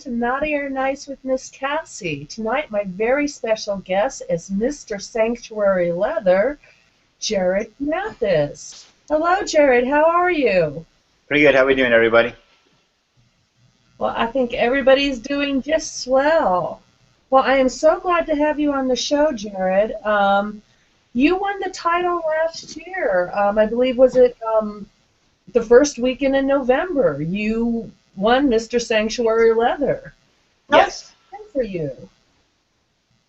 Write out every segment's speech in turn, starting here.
Naughty or Nice with Miss Cassie. Tonight, my very special guest is Mr. Sanctuary Leather, Jerod Mathes. Hello, Jerod. How are you? Pretty good. How are we doing, everybody? Well, I think everybody's doing just swell. Well, I am so glad to have you on the show, Jerod. You won the title last year. I believe, was it the first weekend in November? You won Mr. Sanctuary Leather. Yes. How's it been for you?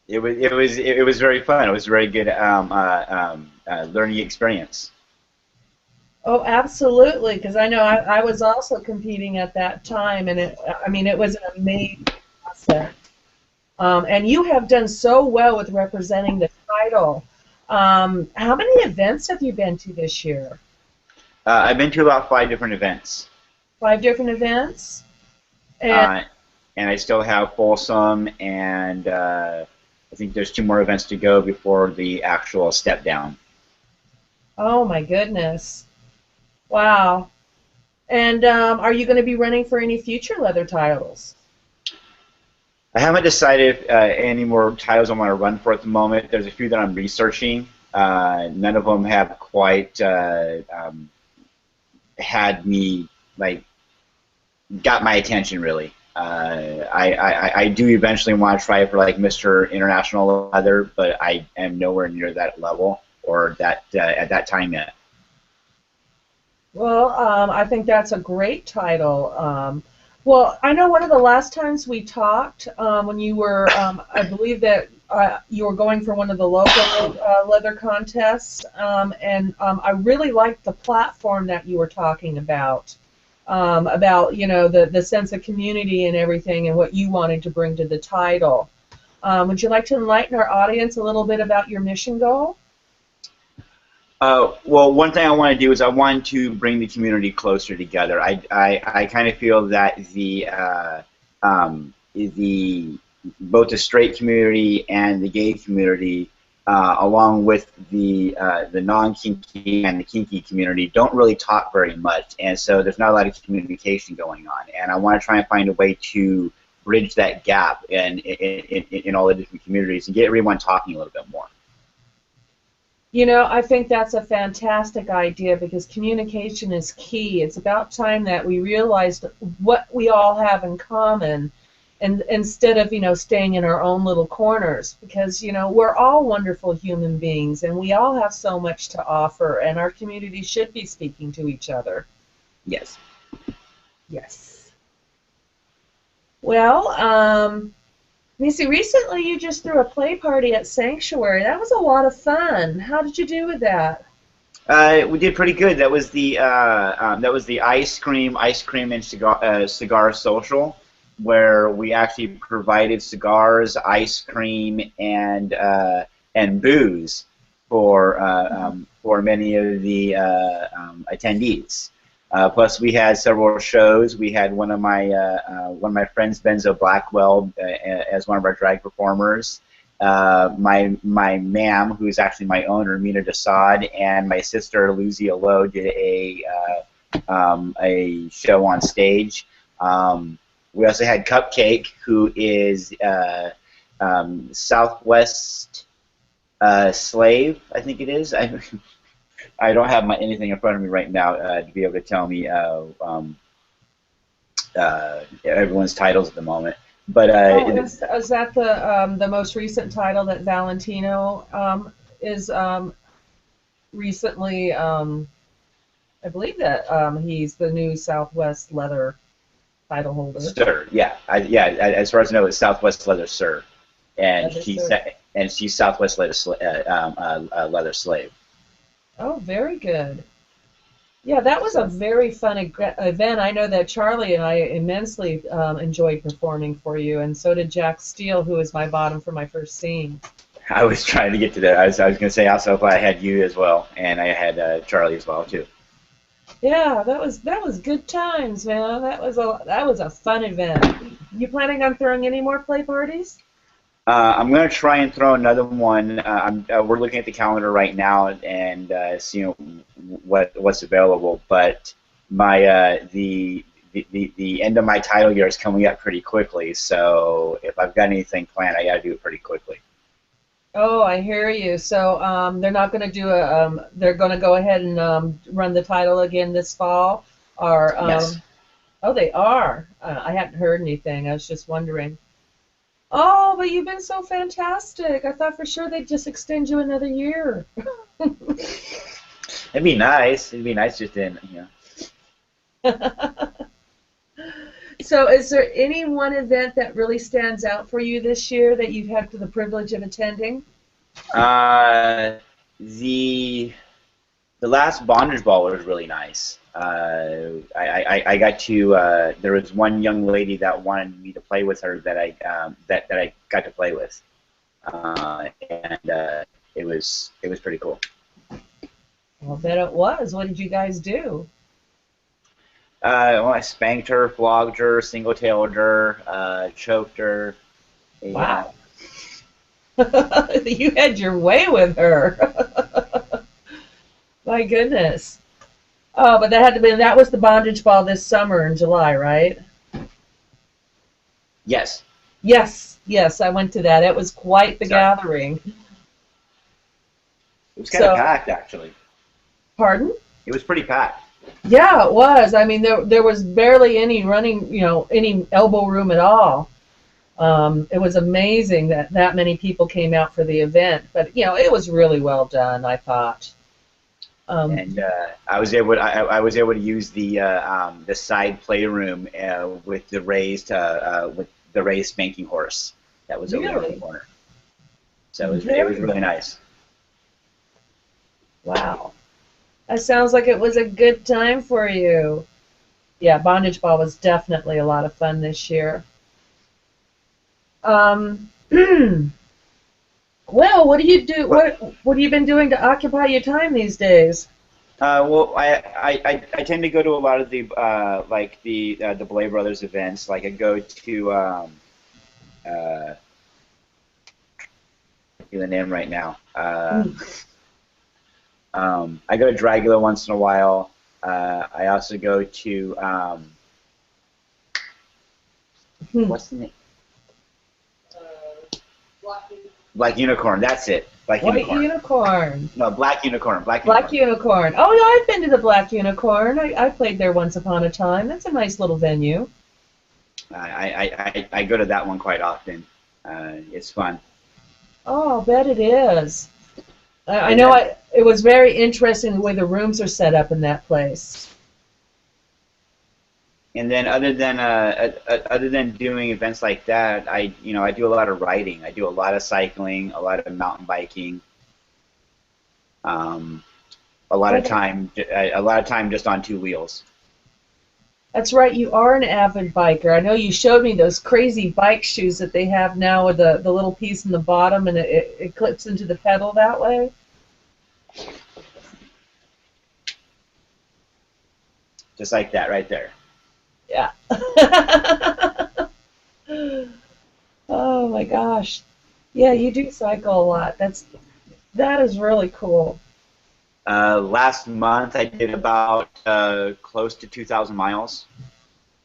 It was very fun. It was a very good learning experience. Oh, absolutely, because I know I was also competing at that time, and it was an amazing process. And you have done so well with representing the title. How many events have you been to this year? I've been to about 5 different events. 5 different events? And I still have Folsom, and I think there's 2 more events to go before the actual step down. Oh, my goodness. Wow. And are you going to be running for any future leather titles? I haven't decided any more titles I want to run for at the moment. There's a few that I'm researching. None of them have quite had me, got my attention, really. I do eventually want to try for Mr. International Leather, but I am nowhere near that level or that at that time yet. Well, I think that's a great title. Well, I know one of the last times we talked, when you were, I believe that you were going for one of the local leather contests, and I really liked the platform that you were talking about the sense of community and everything and what you wanted to bring to the title. Would you like to enlighten our audience a little bit about your mission goal? Well, one thing I want to do is I want to bring the community closer together. I kind of feel that both the straight community and the gay community, along with the non-kinky and the kinky community, don't really talk very much, and so there's not a lot of communication going on. And I want to try and find a way to bridge that gap in all the different communities and get everyone talking a little bit more. You know, I think that's a fantastic idea because communication is key. It's about time that we realized what we all have in common, and instead of, staying in our own little corners, because, we're all wonderful human beings and we all have so much to offer, and our community should be speaking to each other. Yes. Yes. Well, let me see, recently you just threw a play party at Sanctuary. That was a lot of fun. How did you do with that? We did pretty good. That was the ice cream and cigar social, where we actually provided cigars, ice cream, and booze for many of the attendees. Plus, we had several shows. We had one of my friends, Benzo Blackwell, as one of our drag performers. My ma'am, who's actually my owner, Mina Desad, and my sister, Luzia Lowe, did a show on stage. We also had Cupcake, who is Southwest Slave, I think it is. I don't have anything in front of me right now to be able to tell me everyone's titles at the moment. But is that the most recent title that Valentino is recently? I believe that he's the new Southwest Leather title holder. Sir, yeah, as far as I know, it's Southwest Leather Sir, and she's Southwest Leather Slave. Oh, very good. Yeah, that was a very fun event. I know that Charlie and I immensely enjoyed performing for you, and so did Jack Steele, who was my bottom for my first scene. I was trying to get to that. I was going to say also if I had you as well, and I had Charlie as well too. Yeah, that was good times, man. That was a fun event. You planning on throwing any more play parties? I'm going to try and throw another one. We're looking at the calendar right now and seeing what's available. But my the end of my title year is coming up pretty quickly. So if I've got anything planned, I got to do it pretty quickly. Oh, I hear you. So they're not going to do a. They're going to go ahead and run the title again this fall, or Yes. oh, they are. I hadn't heard anything. I was just wondering. Oh, but you've been so fantastic. I thought for sure they'd just extend you another year. It'd be nice. It'd be nice just in, So, is there any one event that really stands out for you this year that you've had the privilege of attending? Uh, the the last bondage ball was really nice. I got to there was one young lady that wanted me to play with her that I got to play with, and it was pretty cool. I'll bet it was. What did you guys do? Well, I spanked her, flogged her, single-tailed her, choked her. Yeah. Wow. You had your way with her. My goodness. Oh, but that was the bondage ball this summer in July, right? Yes. Yes, yes, I went to that. It was quite the Sorry. gathering. It was kind of So, packed, actually. pardon? It was pretty packed. Yeah, it was. I mean, there was barely any running, any elbow room at all. It was amazing that that many people came out for the event, but it was really well done, I thought. Um, And I was able to use the side playroom with the raised spanking horse that was over there in the Really? corner. So it was Very really nice. wow. That sounds like it was a good time for you. Yeah, bondage ball was definitely a lot of fun this year. Well, what do you do? But What have you been doing to occupy your time these days? well, I tend to go to a lot of the Blay Brothers events. Like I go to uh, the name right now. Hmm. I go to Dragula once in a while. I also go to Hmm. what's the name? Black Unicorn. That's it. Black White Unicorn. unicorn. No, Black Unicorn. Black Black Unicorn. unicorn. Oh yeah, I've been to the Black Unicorn. I played there once upon a time. That's a nice little venue. I go to that one quite often. It's fun. Oh, I bet it is. I And know. then It was very interesting the way the rooms are set up in that place. and then other than doing events like that, I do a lot of riding. I do a lot of cycling, a lot of mountain biking, um, Oh, a lot of time just on two wheels. that's right. You are an avid biker. I know you showed me those crazy bike shoes that they have now with the little piece in the bottom and it clips into the pedal that way. Just like that right there. Yeah. Oh my gosh. Yeah, you do cycle a lot. That is really cool. Last month I did about close to 2,000 miles.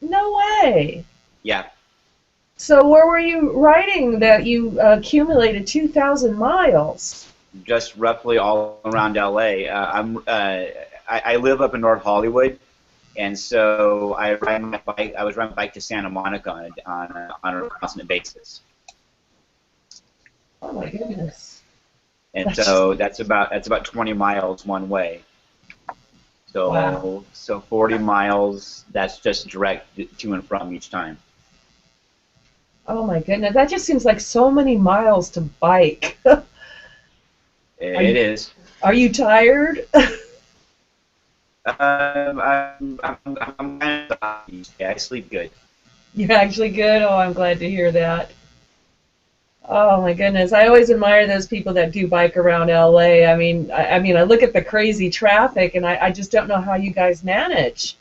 No way. Yeah, So where were you riding that you accumulated 2,000 miles? just roughly all around LA. I live up in North Hollywood, and so I ride my bike. I was riding my bike to Santa Monica on a constant basis, Oh my goodness. and That's so that's about 20 miles one way. wow. So 40 miles. That's just direct to and from each time. Oh my goodness. That just seems like so many miles to bike. Are It you is. are you tired? I'm kind of, yeah, I sleep good. You're actually good. Oh, I'm glad to hear that. Oh my goodness! I always admire those people that do bike around LA. I look at the crazy traffic, and I just don't know how you guys manage.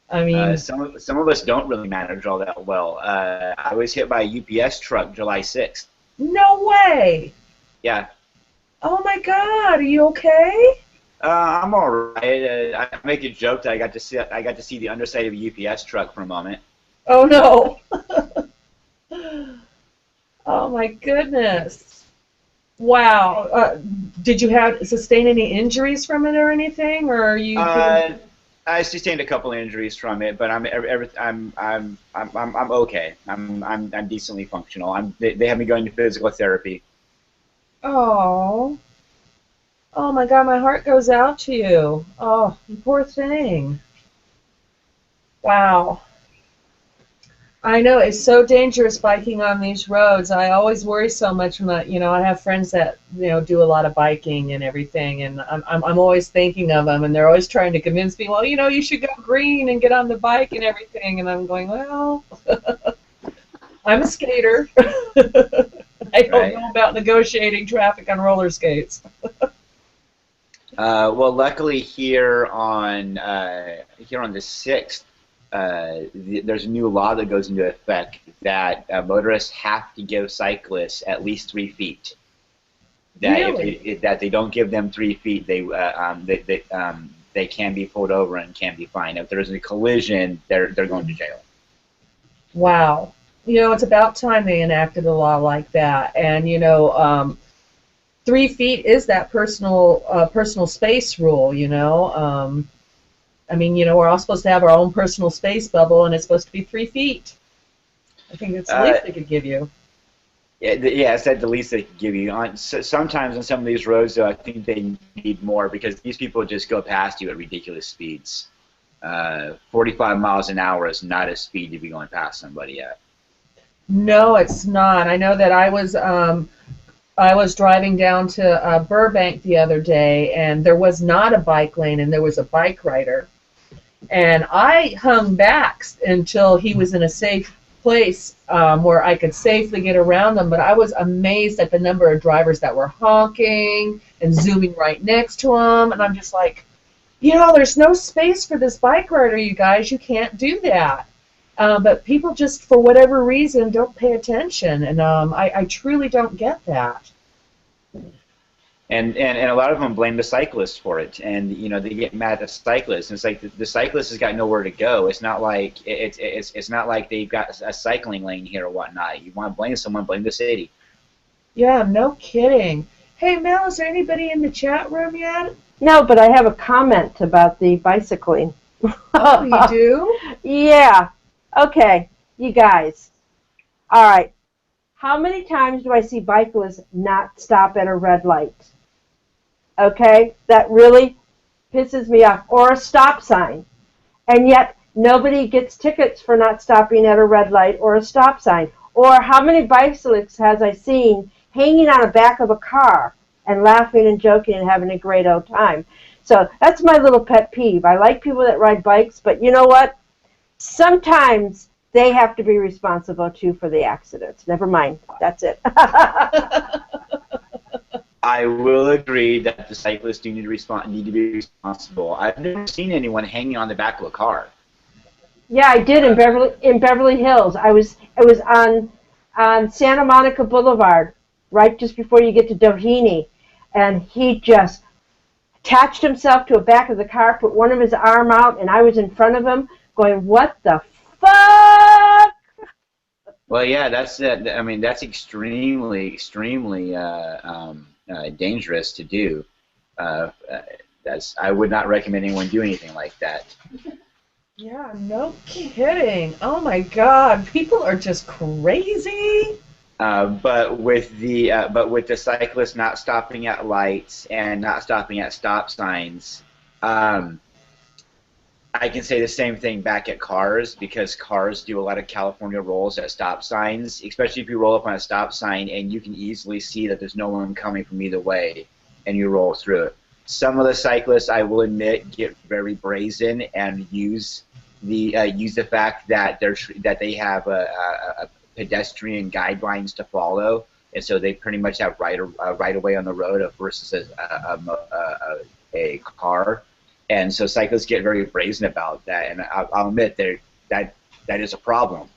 I mean, Some of us don't really manage all that well. I was hit by a UPS truck July 6th. no way! Yeah. Oh my God, are you okay? I'm all right. I make a joke that I got to see the underside of a UPS truck for a moment. Oh no! Oh my goodness! Wow. Did you have sustain any injuries from it or anything, or are you doing? Uh, I sustained a couple injuries from it, but I'm okay. I'm decently functional. They have me going to physical therapy. Oh, oh my God, my heart goes out to you. Oh, you poor thing. Wow. I know it's so dangerous biking on these roads. I always worry so much when I have friends that do a lot of biking and everything, and I'm always thinking of them, and they're always trying to convince me, well, you should go green and get on the bike and everything, and I'm going, well, I'm a skater. I don't Right. know about negotiating traffic on roller skates. Well, luckily here on the 6th, there's a new law that goes into effect that motorists have to give cyclists at least 3 feet. That Really? that they don't give them 3 feet, they can be pulled over and can be fined. If there's a collision, they're going to jail. Wow. It's about time they enacted a law like that. And 3 feet is that personal space rule. We're all supposed to have our own personal space bubble, and it's supposed to be 3 feet. I think it's the Uh, least they could give you. yeah, it's at the least they can give you. Sometimes on some of these roads, though, I think they need more because these people just go past you at ridiculous speeds. 45 miles an hour is not a speed to be going past somebody at. No, it's not. I know that I was driving down to Burbank the other day, and there was not a bike lane, and there was a bike rider. And I hung back until he was in a safe place where I could safely get around them. But I was amazed at the number of drivers that were honking and zooming right next to him. And I'm just like, there's no space for this bike rider, you guys. You can't do that. But people just, for whatever reason, don't pay attention. And I truly don't get that. And a lot of them blame the cyclist for it, and they get mad at the cyclist. And it's like the cyclist has got nowhere to go. It's not like it's not like they've got a cycling lane here or whatnot. You want to blame someone, blame the city. Yeah, no kidding. Hey, Mel, is there anybody in the chat room yet? No, but I have a comment about the bicycling. Oh, you do? Yeah. Okay, you guys. All right. How many times do I see bicyclists not stop at a red light? Okay, that really pisses me off. Or a stop sign. And yet nobody gets tickets for not stopping at a red light or a stop sign. Or how many bicyclists has I seen hanging on the back of a car and laughing and joking and having a great old time? So that's my little pet peeve. I like people that ride bikes, but you know what? Sometimes they have to be responsible too for the accidents. Never mind. That's it. I will agree that the cyclists do need to be responsible. I've never seen anyone hanging on the back of a car. Yeah, I did in Beverly Hills. It was on Santa Monica Boulevard, right just before you get to Doheny, and he just attached himself to the back of the car, put one of his arm out, and I was in front of him, going, "What the fuck?" Well, yeah, that's extremely dangerous to do. I would not recommend anyone do anything like that. Yeah, no kidding. Oh my God, people are just crazy. But with the cyclists not stopping at lights and not stopping at stop signs, I can say the same thing back at cars, because cars do a lot of California rolls at stop signs, especially if you roll up on a stop sign and you can easily see that there's no one coming from either way, and you roll through it. Some of the cyclists, I will admit, get very brazen and use the fact that they have a pedestrian guidelines to follow and so they pretty much have right away on the road versus a car, and so cyclists get very brazen about that, and I'll admit that is a problem.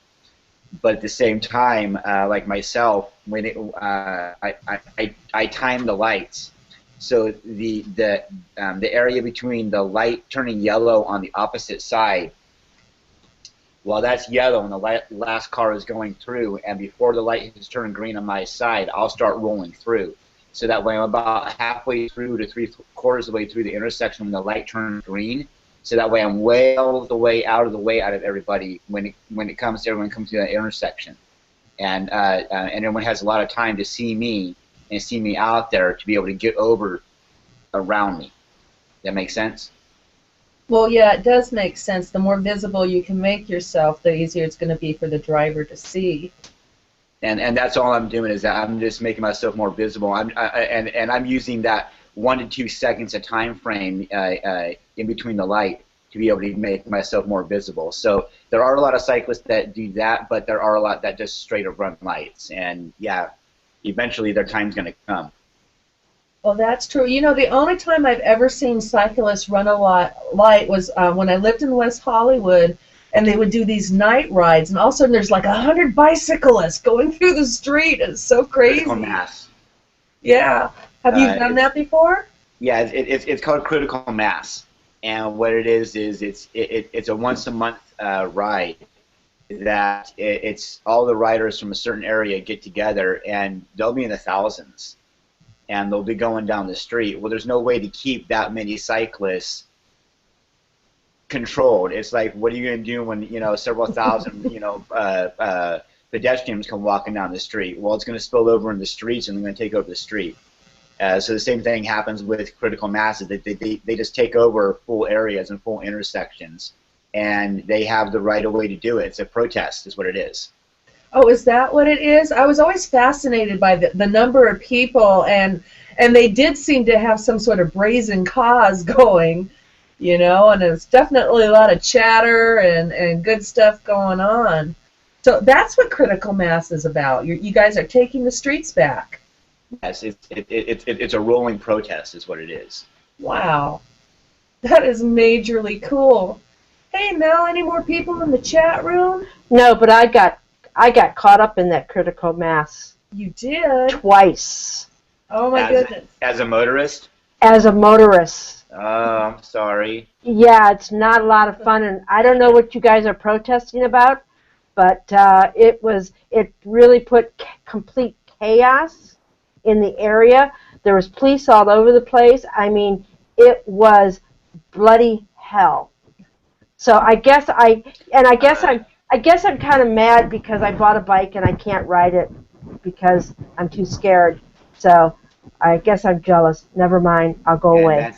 But at the same time, like myself, when I time the lights, so the area between the light turning yellow on the opposite side, while that's yellow and the last car is going through, and before the light has turned green on my side, I'll start rolling through. So that way I'm about halfway through to 3/4 of the way through the intersection when the light turns green. So that way I'm way out of the way out of everybody when it comes to everyone comes to that intersection, and everyone has a lot of time to see me and see me out there to be able to get over around me. That makes sense? Well, yeah, it does make sense. The more visible you can make yourself, the easier it's going to be for the driver to see. And that's all I'm doing, is that I'm just making myself more visible. And I'm using that 1 to 2 seconds of time frame in between the light to be able to make myself more visible. So there are a lot of cyclists that do that, but there are a lot that just straight up run lights. And yeah, eventually their time's going to come. Well, that's true. You know, the only time I've ever seen cyclists run a light was when I lived in West Hollywood, and they would do these night rides, and all of a sudden there's like 100 bicyclists going through the street. It's so crazy. Critical mass. Yeah. Have you done that before? Yeah, it's called critical mass, and what it is it's a once a month ride that it's all the riders from a certain area get together, and they'll be in the thousands, and they'll be going down the street. Well, there's no way to keep that many cyclists controlled. It's like, what are you going to do when, you know, several thousand, you know, pedestrians come walking down the street? Well, it's going to spill over in the streets, and they're going to take over the street. So the same thing happens with critical masses. They just take over full areas and full intersections, and they have the right of way to do it. It's a protest is what it is. Oh, is that what it is? I was always fascinated by the number of people, and they did seem to have some sort of brazen cause going, you know, and it's definitely a lot of chatter and good stuff going on. So that's what critical mass is about. You guys are taking the streets back. Yes, it's a rolling protest is what it is. Wow. That is majorly cool. Hey, Mel, any more people in the chat room? No, but I got caught up in that critical mass. You did? Twice. Oh, my goodness. As a motorist? As a motorist. Oh, I'm sorry. Yeah, it's not a lot of fun, and I don't know what you guys are protesting about, but it really put complete chaos in the area. There was police all over the place. I mean, it was bloody hell. So I guess I'm kind of mad because I bought a bike and I can't ride it because I'm too scared. So I guess I'm jealous. Never mind. I'll go away.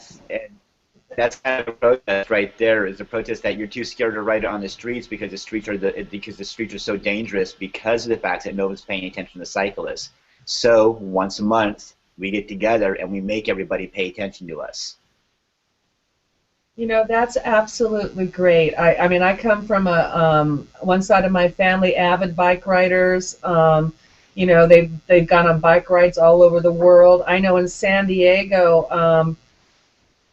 That's kind of a protest right there. Is a protest that you're too scared to ride it on the streets because the streets are so dangerous because of the fact that no one's paying attention to cyclists. So once a month we get together and we make everybody pay attention to us. You know, that's absolutely great. I mean, I come from one side of my family, avid bike riders. You know, they've gone on bike rides all over the world. I know in San Diego,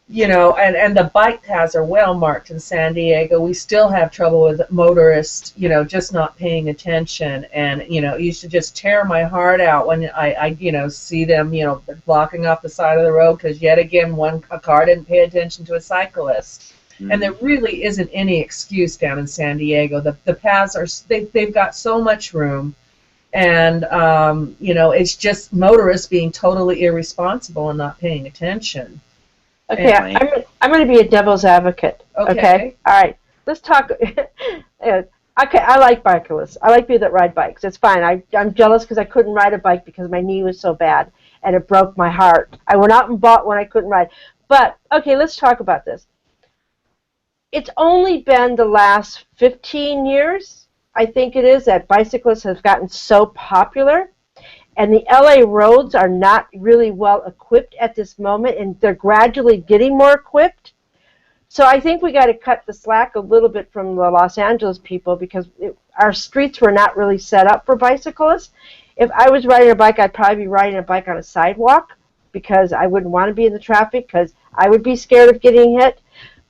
you know, and the bike paths are well marked in San Diego. We still have trouble with motorists, you know, just not paying attention. And, you know, it used to just tear my heart out when I you know, see them, you know, blocking off the side of the road because yet again a car didn't pay attention to a cyclist. And there really isn't any excuse down in San Diego. The paths they've got so much room. And, you know, it's just motorists being totally irresponsible and not paying attention. Okay, I'm going to be a devil's advocate. Okay? All right. Let's talk. Okay, I like bicyclists. I like people that ride bikes. It's fine. I'm jealous because I couldn't ride a bike because my knee was so bad, and it broke my heart. I went out and bought one I couldn't ride. But, okay, let's talk about this. It's only been the last 15 years, I think it is, that bicyclists have gotten so popular. And the LA roads are not really well equipped at this moment, and they're gradually getting more equipped. So I think we got to cut the slack a little bit from the Los Angeles people because our streets were not really set up for bicyclists. if I was riding a bike, I'd probably be riding a bike on a sidewalk because I wouldn't want to be in the traffic because I would be scared of getting hit.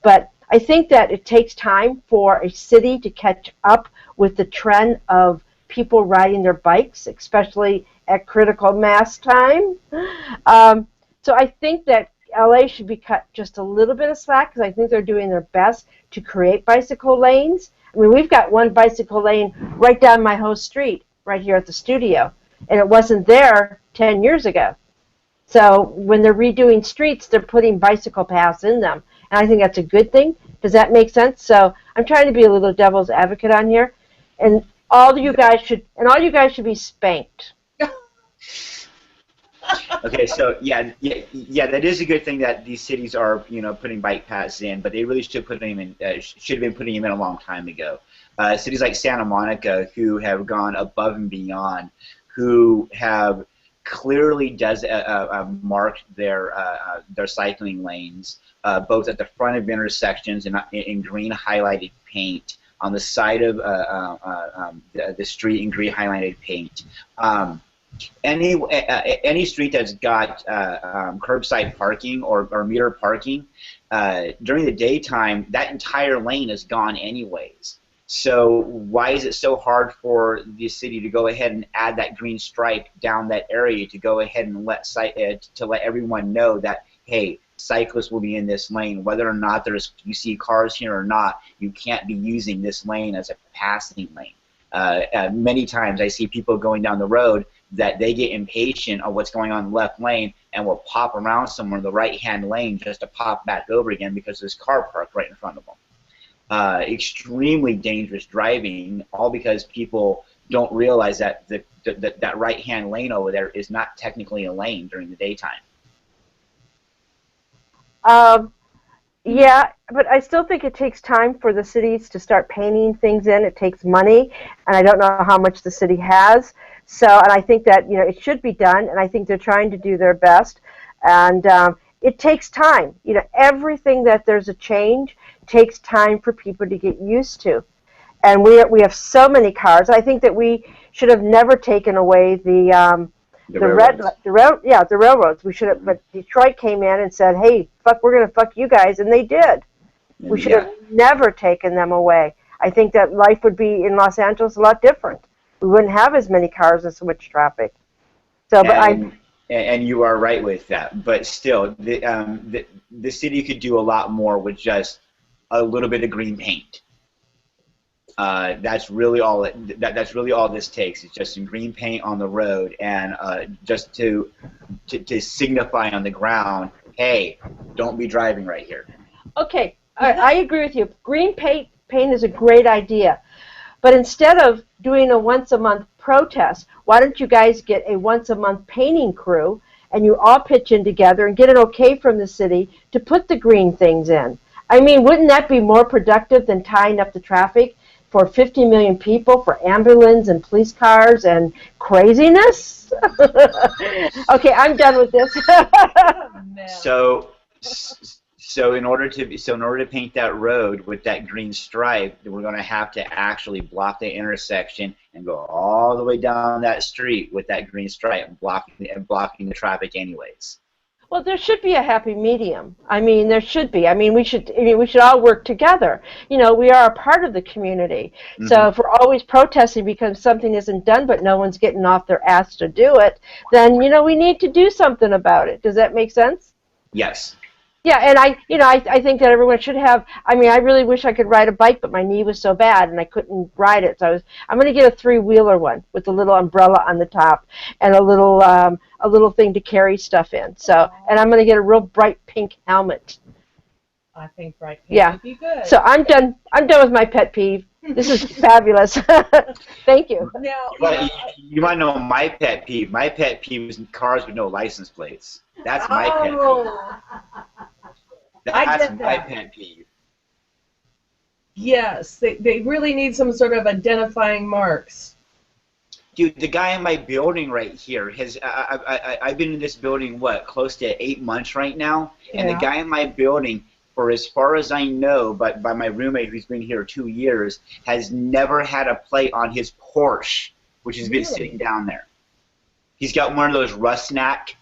But I think that it takes time for a city to catch up with the trend of people riding their bikes, especially at critical mass time. So I think that LA should be cut just a little bit of slack because I think they're doing their best to create bicycle lanes. I mean, we've got one bicycle lane right down my whole street right here at the studio, and it wasn't there 10 years ago. So when they're redoing streets, they're putting bicycle paths in them, and I think that's a good thing. Does that make sense? So I'm trying to be a little devil's advocate on here, and all you guys should be spanked. Okay, so yeah, that is a good thing that these cities are, putting bike paths in, but they really should put them in. Should have been putting them in a long time ago. Cities like Santa Monica, who have gone above and beyond, who have clearly marked their cycling lanes, both at the front of intersections and in green highlighted paint, on the side of the street in green highlighted paint. Any street that's got curbside parking or meter parking, during the daytime, that entire lane is gone anyways. So why is it so hard for the city to go ahead and add that green stripe down that area to go ahead and let everyone know that, hey, cyclists will be in this lane, whether or not you see cars here or not, you can't be using this lane as a passing lane. Many times I see people going down the road that they get impatient of what's going on in the left lane and will pop around somewhere in the right-hand lane just to pop back over again because there's car parked right in front of them. Extremely dangerous driving, all because people don't realize that that right-hand lane over there is not technically a lane during the daytime. Yeah, but I still think it takes time for the cities to start painting things in. It takes money, and I don't know how much the city has. So, and I think that, it should be done, and I think they're trying to do their best. And it takes time. Everything that there's a change takes time for people to get used to. And we have so many cars. I think that we should have never taken away the railroads. We should have, but Detroit came in and said, "Hey, we're gonna fuck you guys," and they did. We should have never taken them away. I think that life would be in Los Angeles a lot different. We wouldn't have as many cars and so much traffic. So, and you are right with that. But still, the city could do a lot more with just a little bit of green paint. That's really all. That's really all this takes. It's just some green paint on the road, and just to signify on the ground, hey, don't be driving right here. Okay, I agree with you. Green paint is a great idea, but instead of doing a once-a-month protest, why don't you guys get a once-a-month painting crew, and you all pitch in together and get an okay from the city to put the green things in? I mean, wouldn't that be more productive than tying up the traffic for 50 million people, for ambulance and police cars and craziness? Okay, I'm done with this. So in order to paint that road with that green stripe, we're going to have to actually block the intersection and go all the way down that street with that green stripe and blocking the traffic anyways. Well, there should be a happy medium. I mean, there should be. I mean, we should all work together. We are a part of the community. Mm-hmm. So if we're always protesting because something isn't done, but no one's getting off their ass to do it, then we need to do something about it. Does that make sense? Yes. Yeah, and I think that everyone should have. I mean, I really wish I could ride a bike, but my knee was so bad and I couldn't ride it. So I'm going to get a 3-wheeler one with a little umbrella on the top and a little thing to carry stuff in. So, and I'm going to get a real bright pink helmet. I think bright pink would be good. So I'm done. I'm done with my pet peeve. This is fabulous. Thank you. Now, you might know my pet peeve. My pet peeve is cars with no license plates. That's my pet peeve. That's my pet peeve. Yes, they really need some sort of identifying marks. Dude, the guy in my building right here has. I've been in this building close to 8 months right now, and the guy in my building, for as far as I know, but by my roommate who's been here 2 years, has never had a plate on his Porsche, which has been sitting down there. He's got one of those Rustnack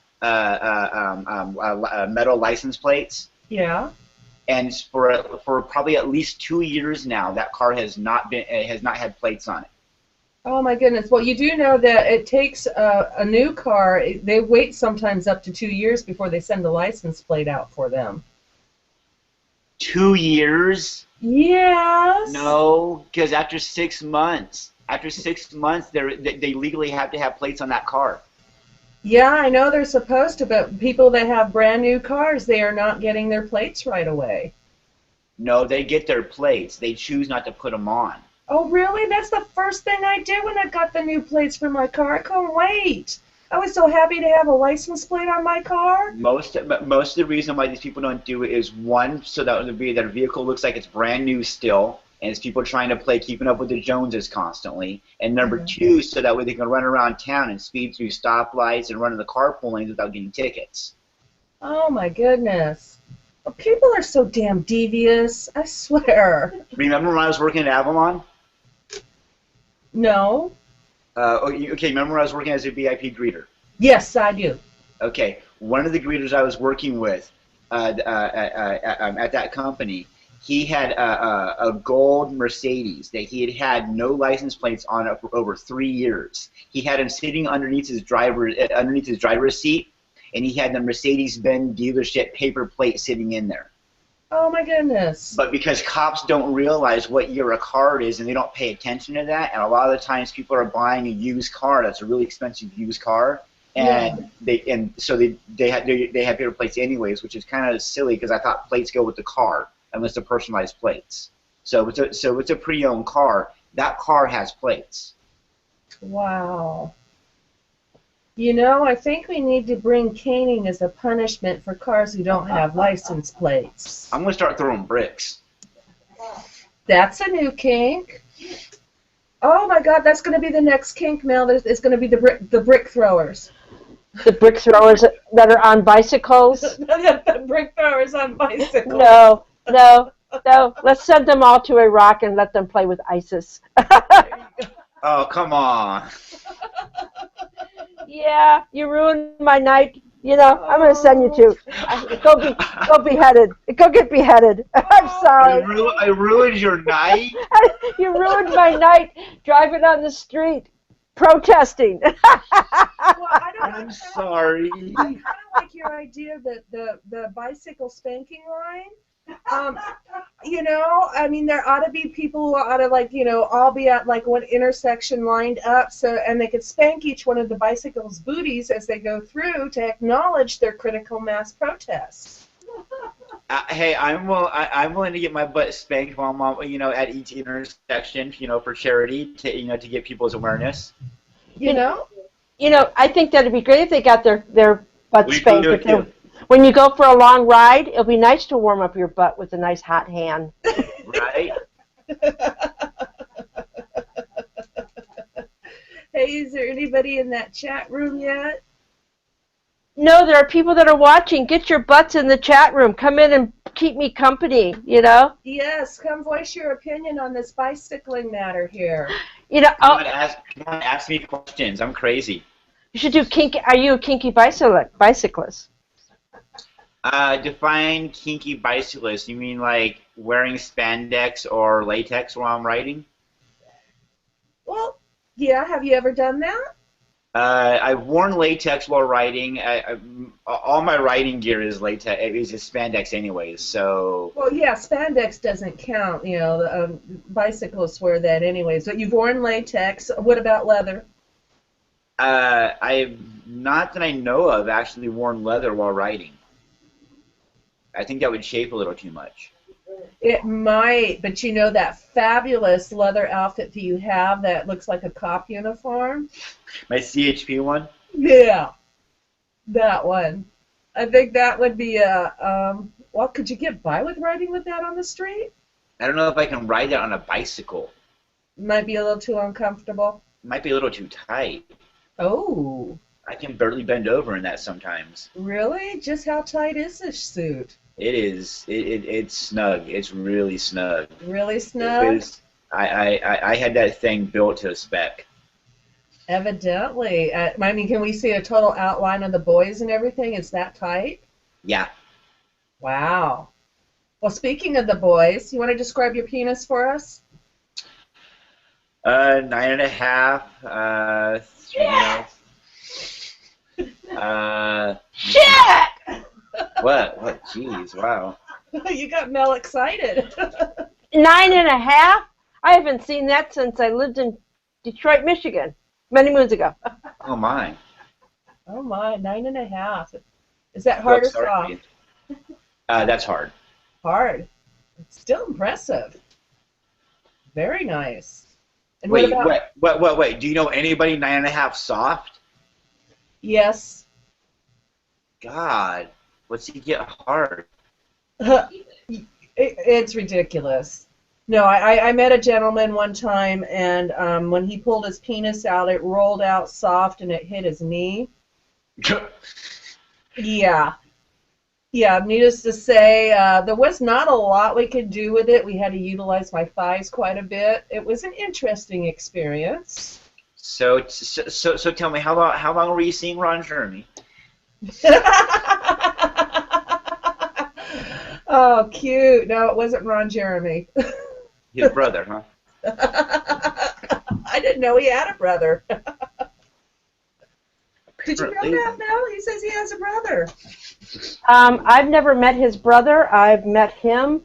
metal license plates. Yeah. And for probably at least 2 years now, that car has not had plates on it. Oh my goodness. Well, you do know that it takes a new car. They wait sometimes up to 2 years before they send a license plate out for them. 2 years? Yes. No, because after 6 months, they legally have to have plates on that car. Yeah, I know they're supposed to, but people that have brand new cars, they are not getting their plates right away. No, they get their plates. They choose not to put them on. Oh, really? That's the first thing I did when I got the new plates for my car. I couldn't wait. I was so happy to have a license plate on my car. Most of the reason why these people don't do it is, one, so that their vehicle looks like it's brand new still, and it's people trying to play keeping up with the Joneses constantly. And number two, so that way they can run around town and speed through stoplights and run in the carpool lanes without getting tickets. Oh my goodness. Well, people are so damn devious, I swear. Remember when I was working at Avalon? No. Okay, remember when I was working as a VIP greeter? Yes, I do. Okay, one of the greeters I was working with at that company, he had a gold Mercedes that he had had no license plates on it for over 3 years. He had him sitting underneath his driver's seat, and he had the Mercedes-Benz dealership paper plate sitting in there. Oh my goodness. But because cops don't realize what year a car is and they don't pay attention to that, and a lot of the times people are buying a used car that's a really expensive used car, and so they have paper plates anyways, which is kind of silly because I thought plates go with the car unless they're personalized plates. So it's a pre-owned car. That car has plates. Wow. You know, I think we need to bring caning as a punishment for cars who don't have license plates. I'm going to start throwing bricks. That's a new kink. Oh my God, that's going to be the next kink, Mel. It's going to be the brick throwers. The brick throwers that are on bicycles? The brick throwers on bicycles. No. Let's send them all to Iraq and let them play with ISIS. Oh, come on. Yeah, you ruined my night. You know, I'm going to send you to. Go beheaded. Go get beheaded. I'm sorry. I ruined your night? You ruined my night driving on the street, protesting. I'm sorry. I kind of like your idea that the bicycle spanking line. You know, I mean, there ought to be people who ought to, like, you know, all be at like one intersection lined up, and they could spank each one of the bicycles' booties as they go through to acknowledge their critical mass protests. Hey, I'm willing to get my butt spanked while I'm, you know, at each intersection, you know, for charity to get people's awareness. You know, I think that'd be great if they got their butt spanked. When you go for a long ride, it'll be nice to warm up your butt with a nice hot hand. Right? Hey, is there anybody in that chat room yet? No, there are people that are watching. Get your butts in the chat room. Come in and keep me company, you know? Yes, come voice your opinion on this bicycling matter here. You know, Come on, ask me questions. I'm crazy. You should do kinky. Are you a kinky bicyclist? Define kinky bicyclist. You mean like wearing spandex or latex while I'm riding? Well, yeah. Have you ever done that? I've worn latex while riding. All my riding gear is latex. It is spandex anyways. So. Well, yeah, spandex doesn't count. You know, bicyclists wear that anyways. But you've worn latex. What about leather? I've not that I know of actually worn leather while riding. I think that would shape a little too much. It might, but you know that fabulous leather outfit that you have that looks like a cop uniform? My CHP one? Yeah, that one. I think that would be well, could you get by with riding with that on the street? I don't know if I can ride that on a bicycle. Might be a little too uncomfortable. Might be a little too tight. Oh. I can barely bend over in that sometimes. Really? Just how tight is this suit? It is. It's snug. It's really snug. Really snug? I had that thing built to a spec. Evidently. I mean, can we see a total outline of the boys and everything? It's that tight? Yeah. Wow. Well, speaking of the boys, you want to describe your penis for us? 9.5. Shit! What? Jeez, wow. You got Mel excited. 9.5? I haven't seen that since I lived in Detroit, Michigan, many moons ago. Oh my. Oh my, 9.5. Is that So hard or sorry. soft? That's hard. Hard. It's still impressive. Very nice. And Wait, what about? wait. Do you know anybody 9.5 soft? Yes. God, what's he get hard? It's ridiculous. No, I met a gentleman one time, and when he pulled his penis out, it rolled out soft and it hit his knee. Yeah. Yeah, needless to say, there was not a lot we could do with it. We had to utilize my thighs quite a bit. It was an interesting experience. So tell me, how long were you seeing Ron Jeremy? Oh, cute. No, it wasn't Ron Jeremy. His brother, huh? I didn't know he had a brother. Did you know Apparently. that, Mel? He says he has a brother. I've never met his brother. I've met him,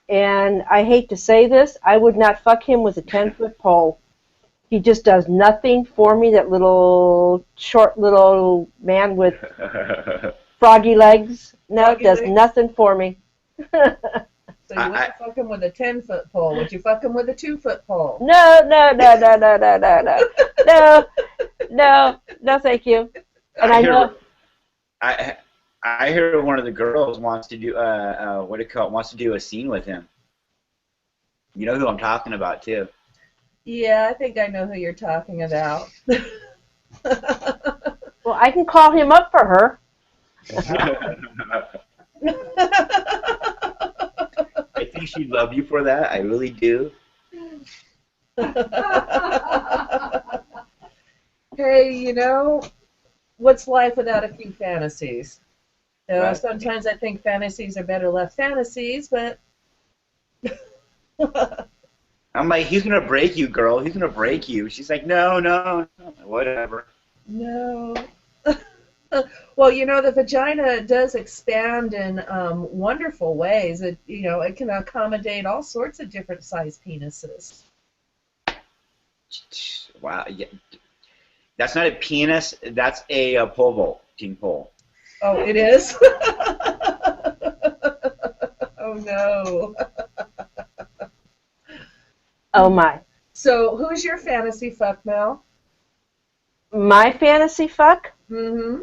and I hate to say this, I would not fuck him with a 10-foot pole. He just does nothing for me, that little, short little man with froggy legs. No, Froggy does legs? nothing for me. So you wouldn't fuck him with a 10-foot pole. Would you fuck him with a 2-foot pole? No, thank you. And I know. I hear one of the girls wants to do wants to do a scene with him. You know who I'm talking about too. Yeah, I think I know who you're talking about. Well, I can call him up for her. I think she'd love you for that. I really do. Hey, what's life without a few fantasies? Right. Sometimes I think fantasies are better left fantasies, but I'm like, he's gonna break you, girl. He's gonna break you. She's like, no, whatever. no. Well, the vagina does expand in wonderful ways. It can accommodate all sorts of different size penises. Wow. Yeah. That's not a penis. That's a pole vault. King pole. Oh, it is? Oh, no. Oh, my. So, who's your fantasy fuck, Mel? My fantasy fuck? Mm-hmm.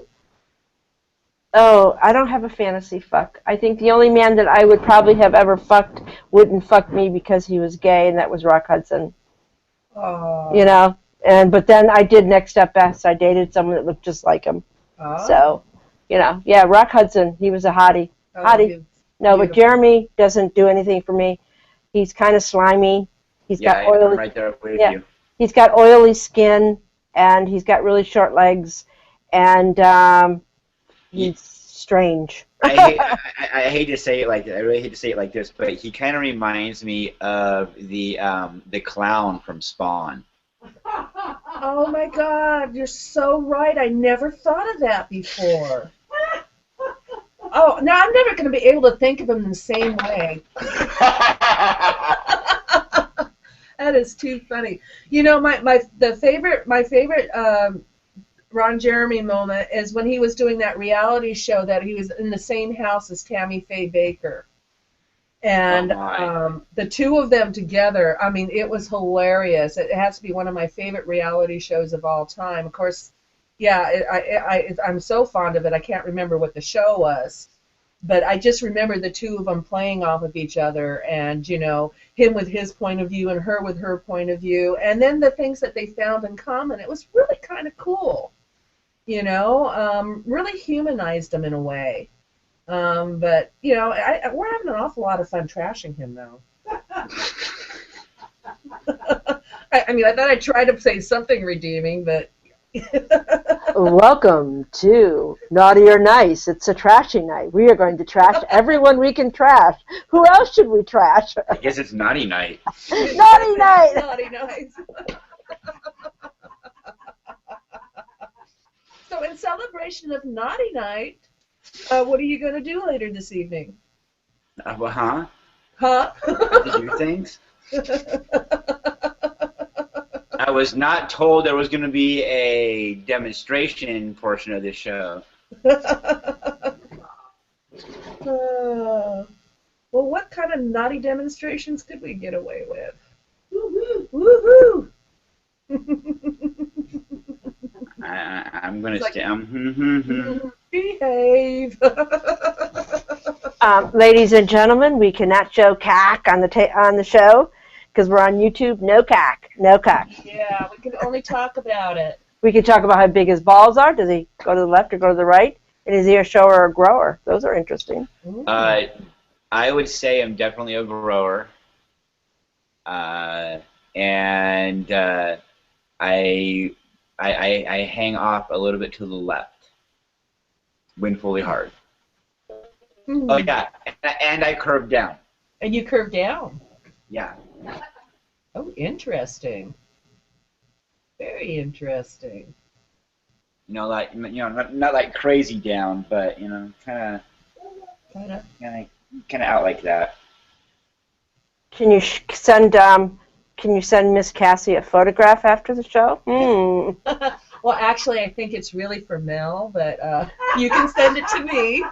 Oh, I don't have a fantasy fuck. I think the only man that I would probably have ever fucked wouldn't fuck me because he was gay, and that was Rock Hudson. Oh. But then I did next step best. I dated someone that looked just like him. Oh. So, yeah, Rock Hudson, he was a hottie. Oh, Hottie. No, but beautiful. Jeremy doesn't do anything for me. He's kind of slimy. I'm right there with you. He's got oily skin, and he's got really short legs, and he's strange. I hate to say it like I really hate to say it like this, but he kind of reminds me of the clown from Spawn. Oh my God, you're so right. I never thought of that before. Oh, now I'm never going to be able to think of him in the same way. That is too funny. My favorite Ron Jeremy moment is when he was doing that reality show that he was in the same house as Tammy Faye Baker. And the two of them together, I mean, it was hilarious. It has to be one of my favorite reality shows of all time. Of course, yeah, I'm so fond of it, I can't remember what the show was. But I just remember the two of them playing off of each other and, him with his point of view and her with her point of view. And then the things that they found in common. It was really kind of cool, really humanized him in a way. But, we're having an awful lot of fun trashing him, though. I thought I'd try to say something redeeming, but Welcome to Naughty or Nice. It's a trashy night. We are going to trash everyone we can trash. Who else should we trash? I guess it's naughty night. Naughty night! Naughty night. So in celebration of Naughty Night, what are you going to do later this evening? Well, huh? Huh? To do things? I was not told there was going to be a demonstration portion of this show. Well, what kind of naughty demonstrations could we get away with? Woohoo! I'm going to stay. Behave. Ladies and gentlemen, we cannot show cack on the show because we're on YouTube. No cack. No cack. Yeah, we can only talk about it. We can talk about how big his balls are. Does he go to the left or go to the right? And is he a shower or a grower? Those are interesting. I would say I'm definitely a grower. And I hang off a little bit to the left when fully hard. Oh yeah, and I curve down. And you curve down. Yeah. Oh, interesting. Very interesting. Not like crazy down, but kind of out like that. Can you send Miss Cassie a photograph after the show? Well, actually, I think it's really for Mel, but you can send it to me.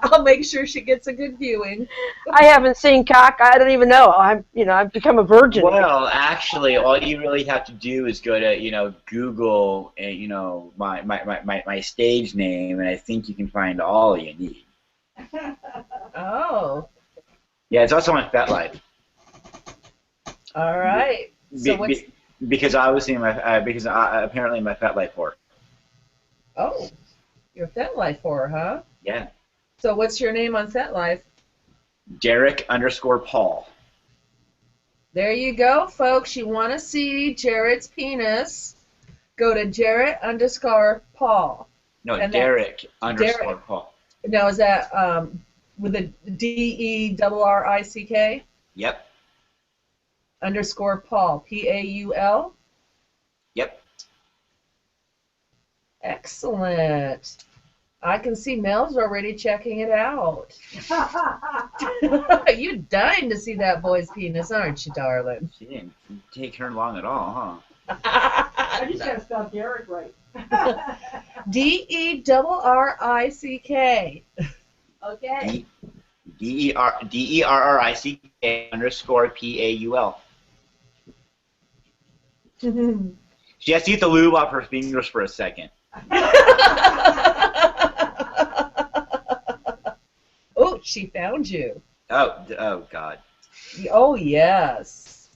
I'll make sure she gets a good viewing. I haven't seen cock. I don't even know. I've become a virgin. Well, actually, all you really have to do is go to Google my stage name, and I think you can find all you need. Oh. Yeah, it's also on FetLife. All right. So because obviously apparently my FetLife worked. Oh, you're FetLife whore, huh? Yeah. So what's your name on FetLife? Derek_Paul. There you go, folks. You want to see Jared's penis? Go to Jerod_Paul. No, And Derek_Paul. Now, is that with a DERRICK? Yep. _Paul. PAUL? Yep. Excellent. I can see Mel's already checking it out. You're dying to see that boy's penis, aren't you, darling? She didn't take her long at all, huh? I just gotta spell Derek right. DERRICK. Okay. DERRICK_PAUL. She has to get the lube off her fingers for a second. Oh, she found you. Oh, God. Oh, yes.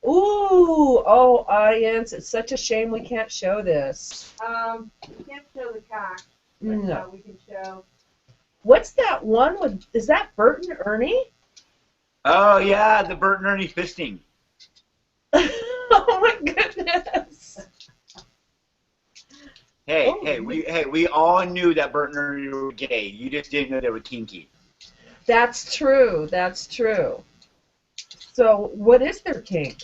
Ooh, oh, audience, it's such a shame we can't show this. We can't show the cock. No. We can show. What's that one with, is that Bert and Ernie? Oh, yeah, the Bert and Ernie fisting. Oh, my goodness. Hey, we all knew that Bert and Ernie were gay. You just didn't know they were kinky. That's true. That's true. So, what is their kink?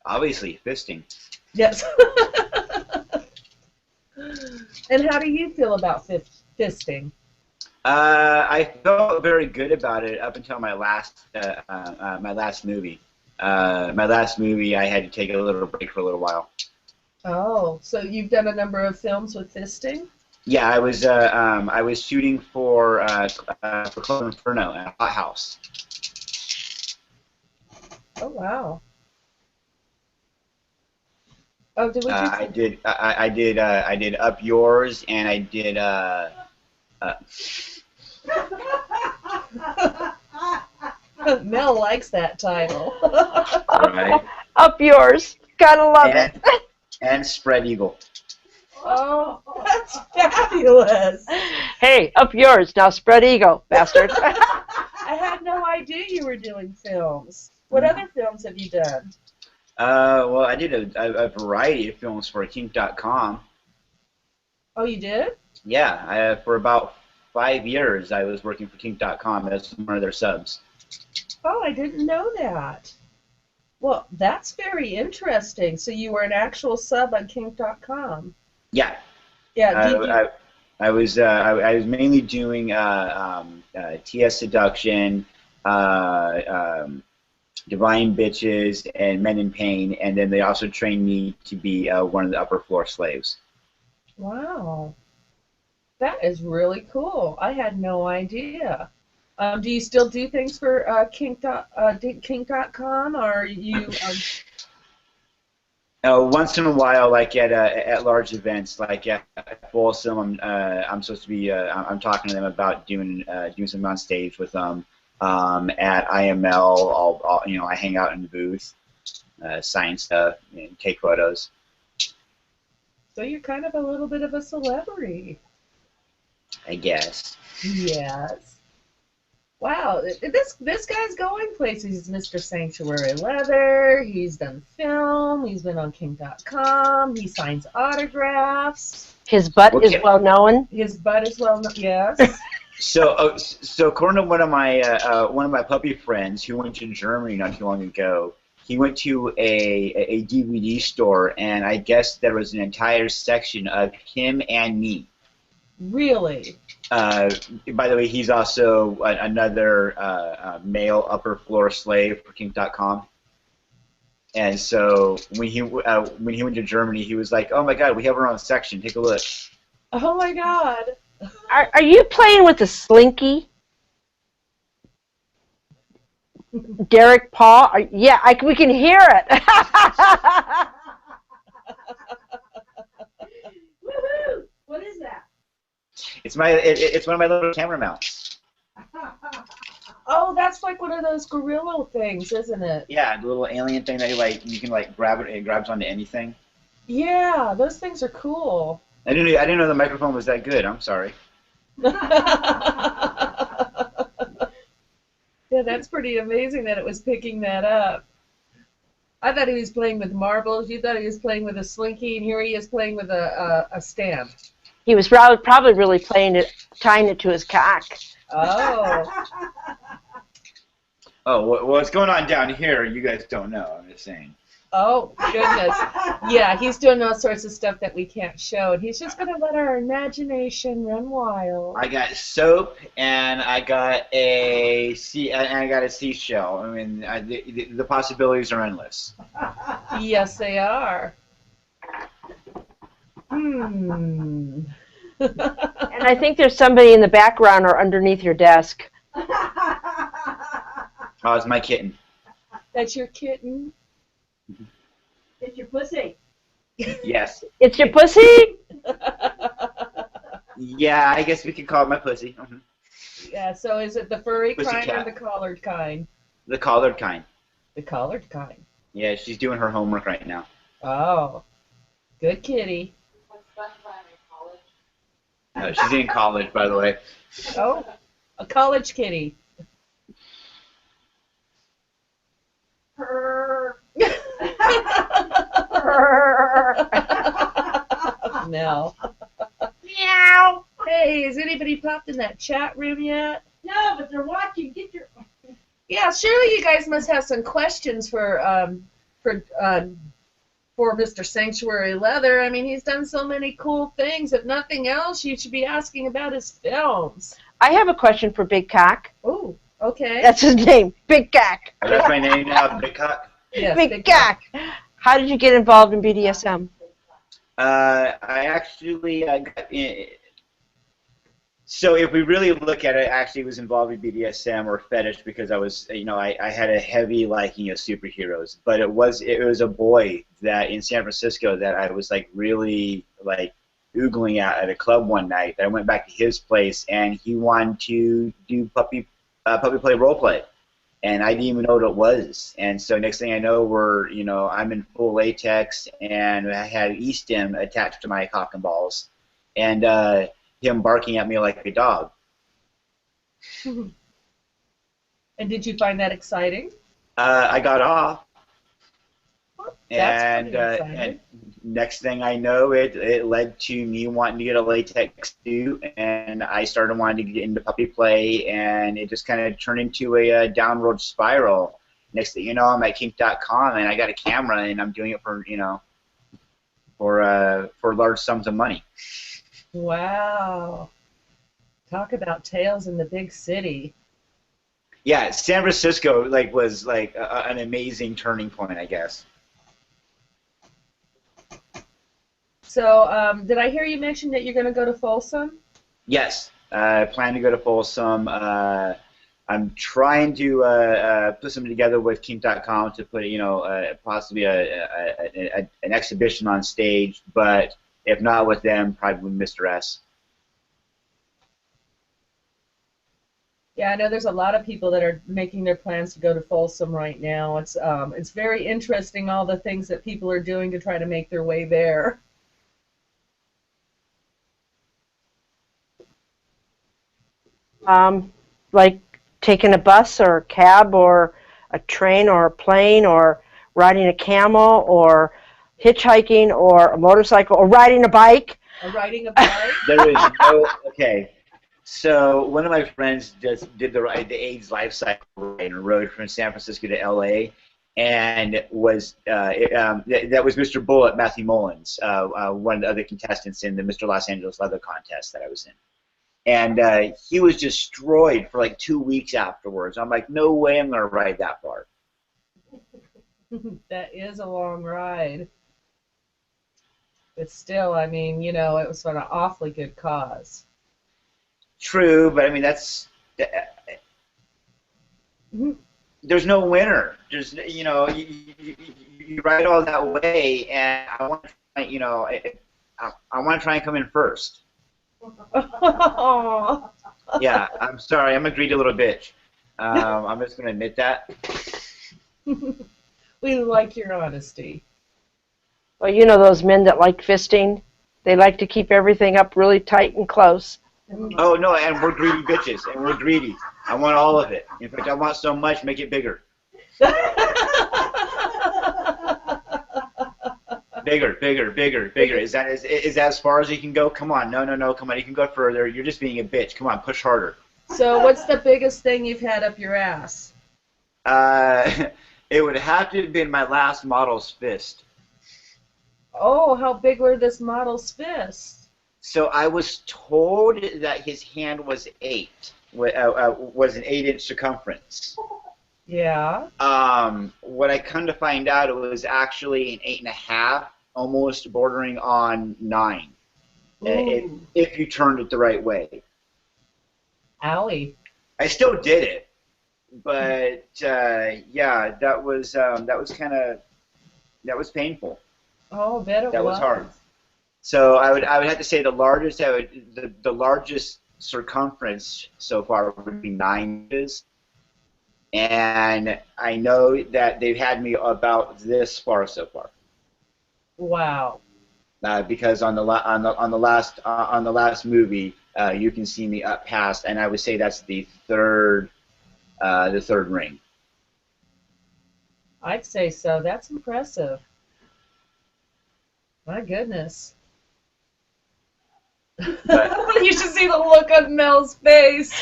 Obviously, fisting. Yes. And how do you feel about fisting? I felt very good about it up until my last movie. My last movie, I had to take a little break for a little while. Oh, so you've done a number of films with fisting? Yeah, I was shooting for Club Inferno at a hot house. Oh wow. Oh, did we? I did Up Yours, and I did Mel likes that title. Right. Up Yours. Gotta love it. And Spread Eagle. Oh, that's fabulous. Hey, Up Yours. Now Spread Eagle, bastard. I had no idea you were doing films. What other films have you done? Well, I did a variety of films for Kink.com. Oh, you did? Yeah, for about 5 years I was working for Kink.com as one of their subs. Oh, I didn't know that. Well, that's very interesting. So you were an actual sub on kink.com. Yeah, Yeah, did you? I was mainly doing TS Seduction, Divine Bitches, and Men in Pain, and then they also trained me to be one of the upper floor slaves. Wow, that is really cool. I had no idea. Do you still do things for kink.com, or you? Once in a while, like at large events, like at Folsom, I'm supposed to be I'm talking to them about doing something on stage with them. At IML, I hang out in the booth, sign stuff, and take photos. So you're kind of a little bit of a celebrity. I guess. Yes. Wow, this guy's going places. He's Mr. Sanctuary Leather. He's done film. He's been on King.com. He signs autographs. His butt is Okay. well known. His butt is well known. Yes. So according to one of my puppy friends who went to Germany not too long ago, he went to a DVD store, and I guess there was an entire section of him and me. Really? By the way, he's also another male upper floor slave for Kink.com. And so when he went to Germany, he was like, "Oh my God, we have our own section. Take a look." Oh my God. Are you playing with a slinky? Derek Paul? Yeah, we can hear it. Woohoo! What is that? It's one of my little camera mounts. Oh, that's like one of those gorilla things, isn't it? Yeah, the little alien thing that you can grab it. It grabs onto anything. Yeah, those things are cool. I didn't know the microphone was that good. I'm sorry. Yeah, that's pretty amazing that it was picking that up. I thought he was playing with marbles. You thought he was playing with a slinky, and here he is playing with a stand. He was probably really tying it to his cock. Oh. Oh, what's going on down here? You guys don't know. I'm just saying. Oh, goodness. Yeah, he's doing all sorts of stuff that we can't show, and he's just going to let our imagination run wild. I got soap, and I got a seashell. I mean, the possibilities are endless. Yes, they are. Hmm. And I think there's somebody in the background or underneath your desk. Oh, it's my kitten. That's your kitten? It's your pussy. Yes. It's your pussy? Yeah, I guess we could call it my pussy. Mm-hmm. Yeah, so is it the furry Pussy kind or cat. the collared kind? The collared kind. The collared kind. Yeah, she's doing her homework right now. Oh, good kitty. No, she's in college, by the way. Oh, a college kitty. No. Meow. Hey, has anybody popped in that chat room yet? No, but they're watching. Get your. Yeah, surely you guys must have some questions for Mr. Sanctuary Leather. I mean, he's done so many cool things. If nothing else, you should be asking about his films. I have a question for Big Cock. Oh, okay. That's his name, Big Cock. Oh, that's my name now, Big Cock. Yes, Big Cock. How did you get involved in BDSM? I actually got in. So if we really look at it, I actually was involved in BDSM or fetish because I was, I had a heavy liking of superheroes. But it was a boy that in San Francisco that I was really oogling at a club one night. I went back to his place and he wanted to do puppy play role play, and I didn't even know what it was. And so next thing I know, I'm in full latex and I had E-stem attached to my cock and balls, and him barking at me like a dog. And did you find that exciting? I got off. Well, That's And pretty exciting. next thing I know, it led to me wanting to get a latex suit, and I started wanting to get into puppy play, and it just kind of turned into a downward spiral. Next thing you know, I'm at kink.com, and I got a camera, and I'm doing it for for large sums of money. Wow. Talk about tales in the big city. Yeah, San Francisco was an amazing turning point, I guess. So, did I hear you mention that you're going to go to Folsom? Yes, I plan to go to Folsom. I'm trying to put something together with kink.com to put possibly an exhibition on stage, but if not with them, probably with Mr. S. Yeah, I know there's a lot of people that are making their plans to go to Folsom right now. It's very interesting, all the things that people are doing to try to make their way there. Like taking a bus or a cab or a train or a plane or riding a camel or hitchhiking or a motorcycle or riding a bike. Or riding a bike. There is no okay. So one of my friends just did the AIDS life cycle ride and rode from San Francisco to L.A. and was that was Mr. Bullet, Matthew Mullins, one of the other contestants in the Mr. Los Angeles Leather contest that I was in. And he was destroyed for like 2 weeks afterwards. I'm like, no way I'm going to ride that far. That is a long ride. But still, I mean, it was an awfully good cause. True, but I mean, there's no winner. There's, you ride all that way, and I want to, I want to try and come in first. Yeah, I'm sorry. I'm a greedy little bitch. I'm just going to admit that. We like your honesty. Well, you know those men that like fisting? They like to keep everything up really tight and close. Oh, no, and we're greedy bitches, and we're greedy. I want all of it. In fact, I want so much, make it bigger. Bigger, bigger, bigger, bigger. Is that as far as you can go? Come on, no, come on. You can go further. You're just being a bitch. Come on, push harder. So what's the biggest thing you've had up your ass? It would have to have been my last model's fist. Oh, how big were this model's fists? So I was told that his hand was was an 8-inch circumference. Yeah. What I come to find out, it was actually an 8.5, almost bordering on 9, if you turned it the right way. Owie. I still did it, but yeah, that was painful. Oh, I bet it was. That was hard. So I would have to say the largest circumference so far would be 9 inches, and I know that they've had me about this far so far. Wow. Because on the last movie, you can see me up past, and I would say that's the third ring. I'd say so. That's impressive. My goodness. You should see the look on Mel's face.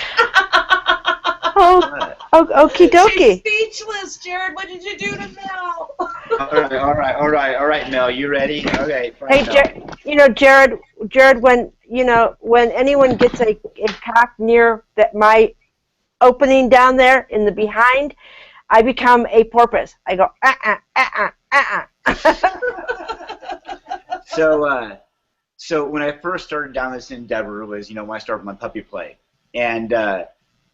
Okie dokie. She's speechless, Jerod. What did you do to Mel? All right, Mel. You ready? Okay. Hey, Jerod, when anyone gets a cock near my opening down there in the behind, I become a porpoise. I go So when I first started down this endeavor was, when I started my puppy play, and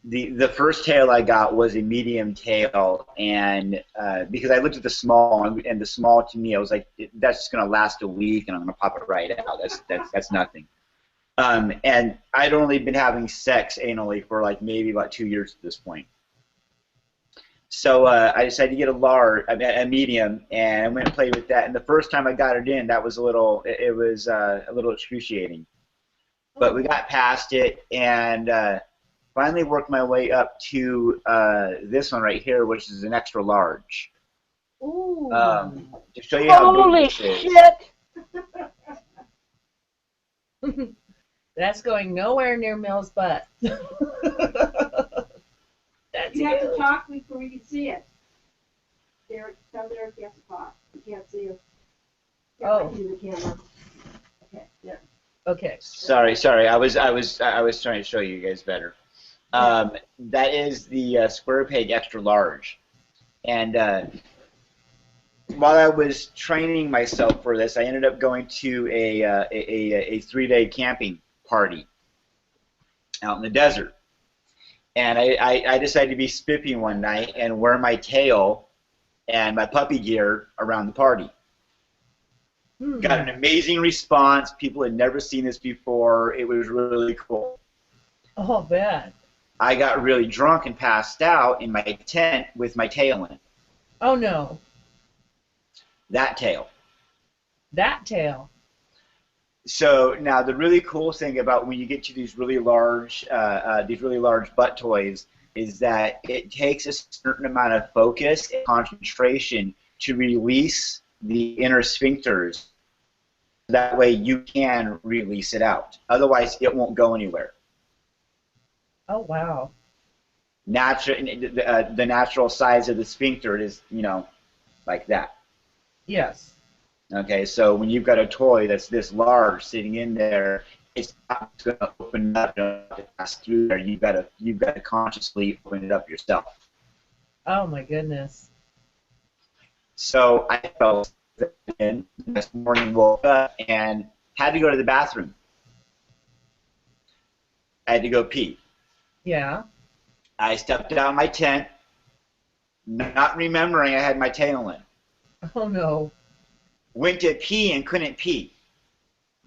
the first tail I got was a medium tail, and because I looked at the small, and the small to me, I was like, that's just gonna last a week, and I'm gonna pop it right out. That's nothing. And I'd only been having sex anally for like maybe about 2 years at this point. So I decided to get a medium, and I went and played with that. And the first time I got it in, that was a little excruciating. But we got past it, and finally worked my way up to this one right here, which is an extra large. Ooh. To show you how Holy good this is. shit! That's going nowhere near Mill's butt. That's You have to huge. talk before you can see it. There, tell Derek you have to talk. You can't see it. Oh. Do the camera. Okay. Yeah. Okay. Sorry. I was trying to show you guys better. That is the square peg extra large, and while I was training myself for this, I ended up going to a 3-day camping party out in the desert, and I decided to be spiffy one night and wear my tail and my puppy gear around the party. Got an amazing response. People had never seen this before. It was really cool. Oh, bad. I got really drunk and passed out in my tent with my tail in. Oh, no. That tail. That tail. So now the really cool thing about when you get to these really large butt toys is that it takes a certain amount of focus and concentration to release the inner sphincters. That way you can release it out. Otherwise, it won't go anywhere. Oh, wow. The natural size of the sphincter is, like that. Yes. Okay, so when you've got a toy that's this large sitting in there, it's not going to open up and pass through there. You've got to consciously open it up yourself. Oh, my goodness. So I fell in this morning, woke up, and had to go to the bathroom. I had to go pee. Yeah. I stepped out of my tent, not remembering I had my tail in. Oh, no. Went to pee and couldn't pee.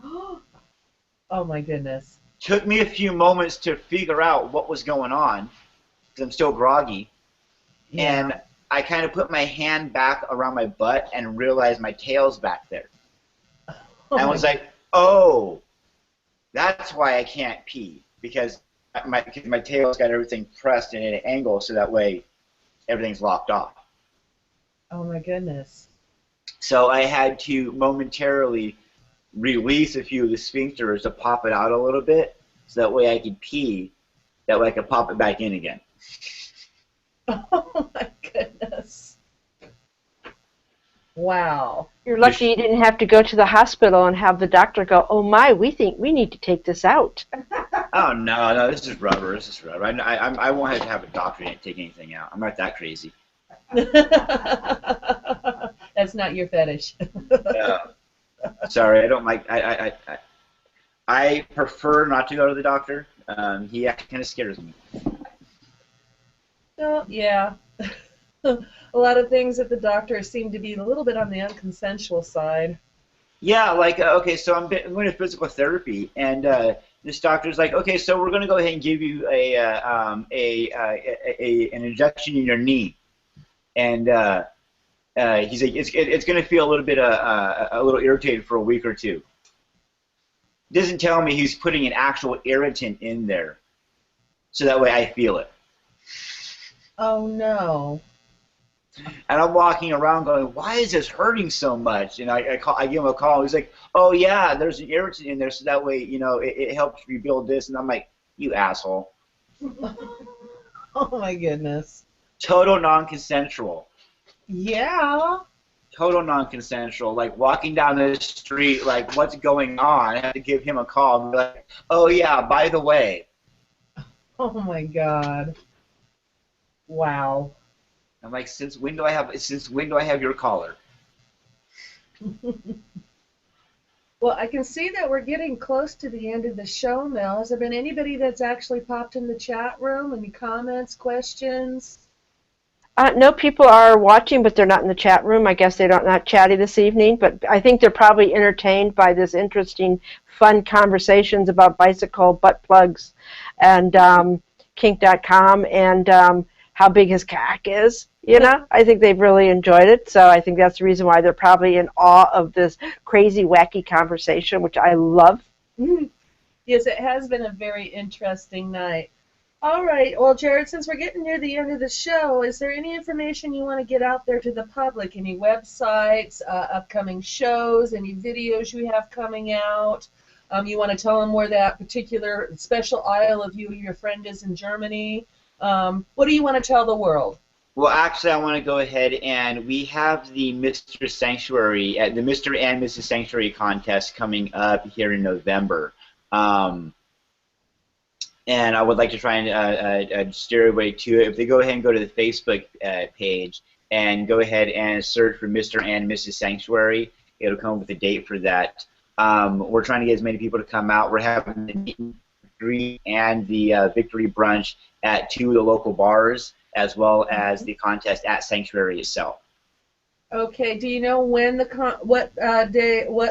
Oh, my goodness. Took me a few moments to figure out what was going on, because I'm still groggy. Yeah. And I kind of put my hand back around my butt and realized my tail's back there. Oh, I was like, oh, that's why I can't pee, because my tail's got everything pressed in an angle so that way everything's locked off. oh, my goodness. So I had to momentarily release a few of the sphincters to pop it out a little bit so that way I could pee, that way I could pop it back in again. Oh, my goodness. Wow. You're lucky you didn't have to go to the hospital and have the doctor go, oh my, we think we need to take this out. Oh, no, this is rubber. This is rubber. I won't have to have a doctor to take anything out. I'm not that crazy. That's not your fetish. No. Sorry, I don't like. I prefer not to go to the doctor. He actually kind of scares me. Well, yeah. A lot of things at the doctor seem to be a little bit on the unconsensual side. Yeah, like okay, so I'm going to physical therapy, and this doctor's like, okay, so we're going to go ahead and give you an injection in your knee, and he's like, it's going to feel a little bit a little irritated for a week or two. Doesn't tell me he's putting an actual irritant in there, so that way I feel it. Oh, no. And I'm walking around going, why is this hurting so much? And I give him a call. He's like, oh, yeah, there's an irritant in there, so that way, it helps rebuild this. And I'm like, you asshole. Oh, my goodness. Total non-consensual. Yeah. Total non-consensual. Like, walking down the street, like, what's going on? I have to give him a call and be like, oh, yeah, by the way. Oh, my God. Wow. I'm like, since when do I have your collar? Well, I can see that we're getting close to the end of the show, Mel. Has there been anybody that's actually popped in the chat room? Any comments, questions? No, people are watching, but they're not in the chat room. I guess they're not chatty this evening, but I think they're probably entertained by this interesting, fun conversations about bicycle butt plugs and kink.com and how big his cock is. I think they've really enjoyed it, so I think that's the reason why they're probably in awe of this crazy, wacky conversation, which I love. Yes, it has been a very interesting night. All right. Well, Jerod, since we're getting near the end of the show, is there any information you want to get out there to the public? Any websites, upcoming shows, any videos you have coming out? You want to tell them where that particular special aisle of you and your friend is in Germany? What do you want to tell the world? Well, actually, I want to go ahead and we have the Mr. Sanctuary, the Mr. and Mrs. Sanctuary contest coming up here in November. And I would like to try and steer everybody to it. If they go ahead and go to the Facebook page and go ahead and search for Mr. and Mrs. Sanctuary, it'll come up with a date for that. We're trying to get as many people to come out. We're having the meet and greet and the victory brunch at 2 of the local bars, as well as the contest at Sanctuary itself. Okay. Do you know when what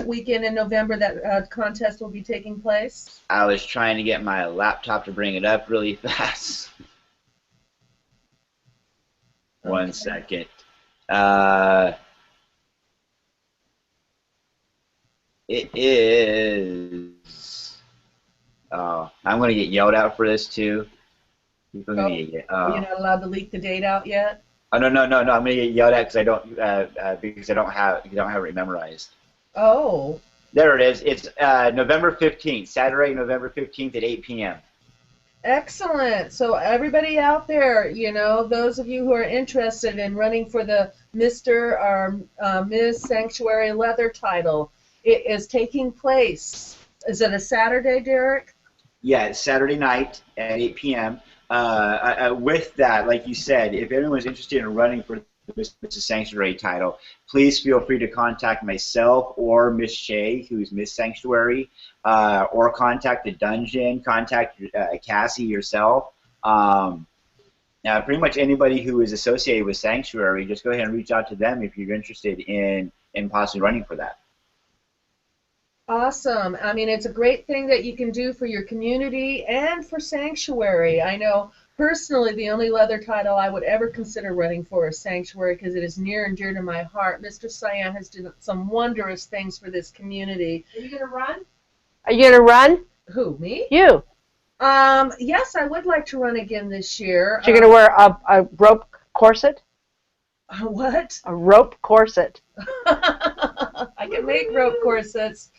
weekend in November that contest will be taking place? I was trying to get my laptop to bring it up really fast. One second. It is. Oh, I'm going to get yelled at for this too. People are gonna get, You're not allowed to leak the date out yet? Oh no! I'm going to get yelled at because I don't have it memorized. Oh. There it is. It's November 15th, Saturday, November 15th at 8 p.m. Excellent. So everybody out there, those of you who are interested in running for the Mr. or Miss Sanctuary Leather title, it is taking place. Is it a Saturday, Derek? Yeah, it's Saturday night at 8 p.m. With that, like you said, if anyone's interested in running for the Mr. Sanctuary title, please feel free to contact myself or Miss Shea, who's Miss Sanctuary, or contact the dungeon, contact Cassie yourself. Pretty much anybody who is associated with Sanctuary, just go ahead and reach out to them if you're interested in possibly running for that. Awesome. I mean, it's a great thing that you can do for your community and for Sanctuary. I know personally the only leather title I would ever consider running for is Sanctuary because it is near and dear to my heart. Mr. Cyan has done some wondrous things for this community. Are you going to run? Are you going to run? Who, me? You. Yes, I would like to run again this year. So you're going to wear a rope corset? What? A rope corset. I can make rope corsets.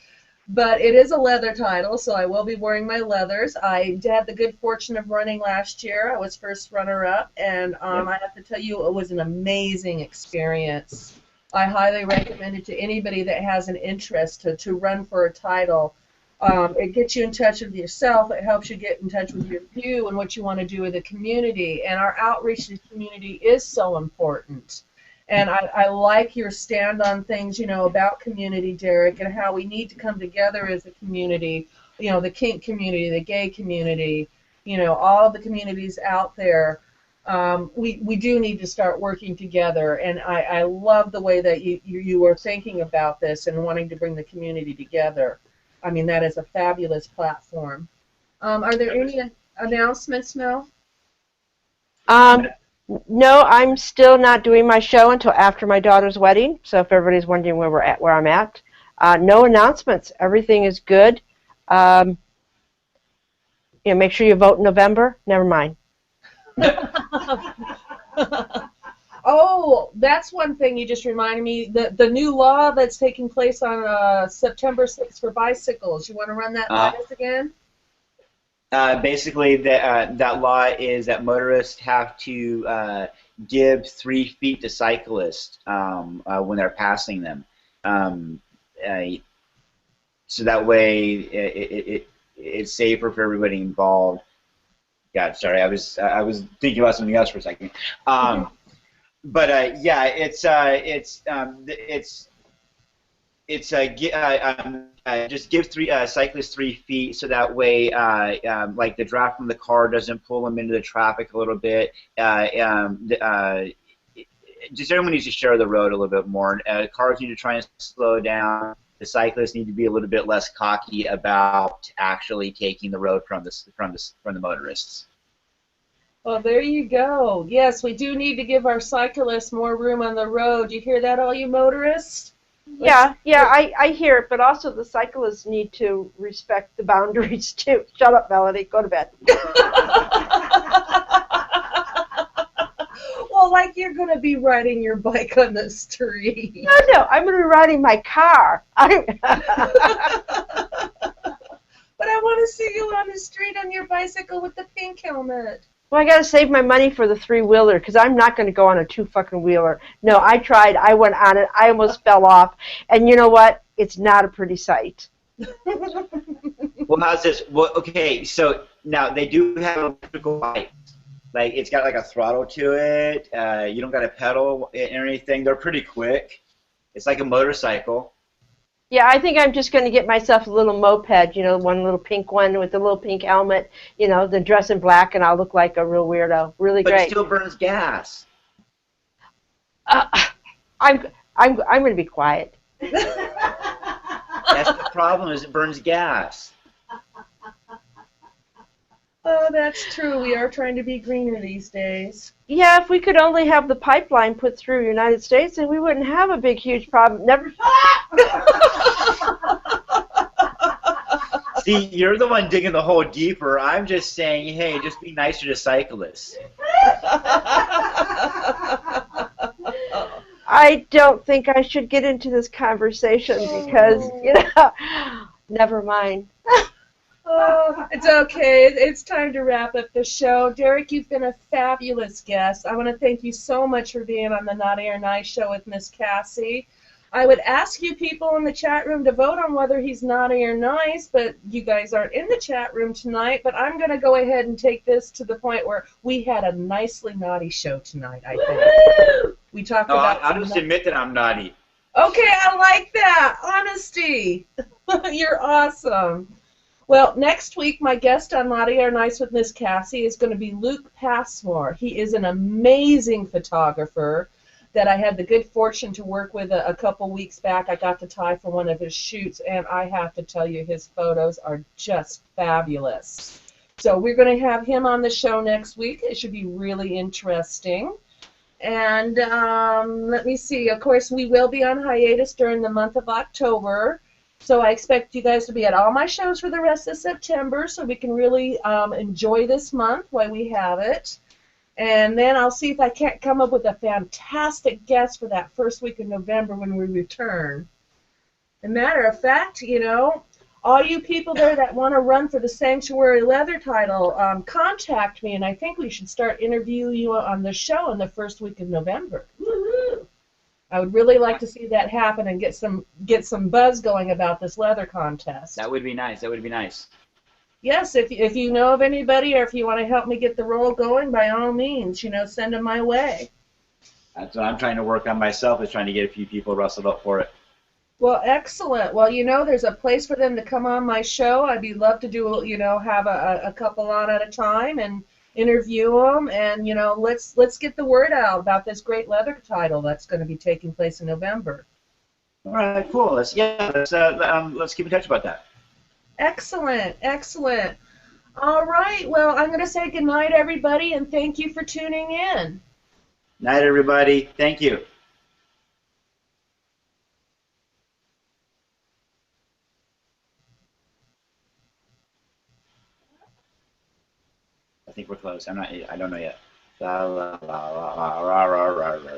But it is a leather title, so I will be wearing my leathers. I had the good fortune of running last year. I was first runner-up, and I have to tell you, it was an amazing experience. I highly recommend it to anybody that has an interest to run for a title. It gets you in touch with yourself. It helps you get in touch with you and what you want to do with the community. And our outreach to the community is so important. And I like your stand on things, about community, Derek, and how we need to come together as a community, the kink community, the gay community, all the communities out there. We do need to start working together, and I love the way that you are thinking about this and wanting to bring the community together. I mean, that is a fabulous platform. Are there any announcements, Mel? No, I'm still not doing my show until after my daughter's wedding. So if everybody's wondering where I'm at, no announcements. Everything is good. Make sure you vote in November. Never mind. Oh, that's one thing you just reminded me. The new law that's taking place on September 6th for bicycles. You want to run that by us again? Basically, that law is that motorists have to give 3 feet to cyclists when they're passing them. So that way it's safer for everybody involved. God, sorry, I was thinking about something else for a second. But yeah, just give cyclists 3 feet so that way, like the draft from the car doesn't pull them into the traffic a little bit. Just everyone needs to share the road a little bit more. Cars need to try and slow down. The cyclists need to be a little bit less cocky about actually taking the road from the motorists. Well, there you go. Yes, we do need to give our cyclists more room on the road. You hear that, all you motorists? Yeah, I hear it, but also the cyclists need to respect the boundaries too. Shut up, Melanie. Go to bed. Oh, like you're going to be riding your bike on the street. No, I'm going to be riding my car. But I want to see you on the street on your bicycle with the pink helmet. Well, I got to save my money for the 3-wheeler because I'm not going to go on a 2-fucking-wheeler. No, I tried. I went on it. I almost fell off. And you know what? It's not a pretty sight. Well, how's this? Well, okay, so now they do have electrical bikes. Like, it's got like a throttle to it. You don't got to pedal or anything. They're pretty quick. It's like a motorcycle. Yeah, I think I'm just going to get myself a little moped, one little pink one with a little pink helmet, then dress in black and I'll look like a real weirdo. Really But great. it still burns gas. I'm going to be quiet. That's the problem, is it burns gas. Oh, that's true. We are trying to be greener these days. Yeah, if we could only have the pipeline put through the United States, then we wouldn't have a big, huge problem. Never. See, you're the one digging the hole deeper. I'm just saying, hey, just be nicer to cyclists. I don't think I should get into this conversation because, never mind. Oh, it's okay. It's time to wrap up the show. Derek, you've been a fabulous guest. I want to thank you so much for being on the Naughty or Nice show with Miss Cassie. I would ask you people in the chat room to vote on whether he's naughty or nice, but you guys aren't in the chat room tonight. But I'm going to go ahead and take this to the point where we had a nicely naughty show tonight, I think. We talked about... I'll just admit that I'm naughty. Okay, I like that. Honesty. You're awesome. Well, next week, my guest on Naughty or Nice with Miss Cassie is going to be Luke Passmore. He is an amazing photographer that I had the good fortune to work with a couple weeks back. I got to tie for one of his shoots, and I have to tell you, his photos are just fabulous. So we're going to have him on the show next week. It should be really interesting. And let me see. Of course, we will be on hiatus during the month of October. So I expect you guys to be at all my shows for the rest of September so we can really enjoy this month while we have it. And then I'll see if I can't come up with a fantastic guest for that first week of November when we return. As a matter of fact, all you people there that want to run for the Sanctuary Leather title, contact me, and I think we should start interviewing you on the show in the first week of November. Woo-hoo! I would really like to see that happen and get some buzz going about this leather contest. That would be nice. That would be nice. Yes, if you know of anybody or if you want to help me get the roll going, by all means, send them my way. That's what I'm trying to work on myself, is trying to get a few people rustled up for it. Well, excellent. Well, there's a place for them to come on my show. I'd be love to do, have a couple on at a time and interview them, and let's get the word out about this great leather title that's going to be taking place in November. All right, cool. Let's keep in touch about that. Excellent, excellent. All right. Well, I'm going to say good night, everybody, and thank you for tuning in. Night, everybody. Thank you. I think we're close. I don't know yet. La, la, la, la, la, la, la, la, la.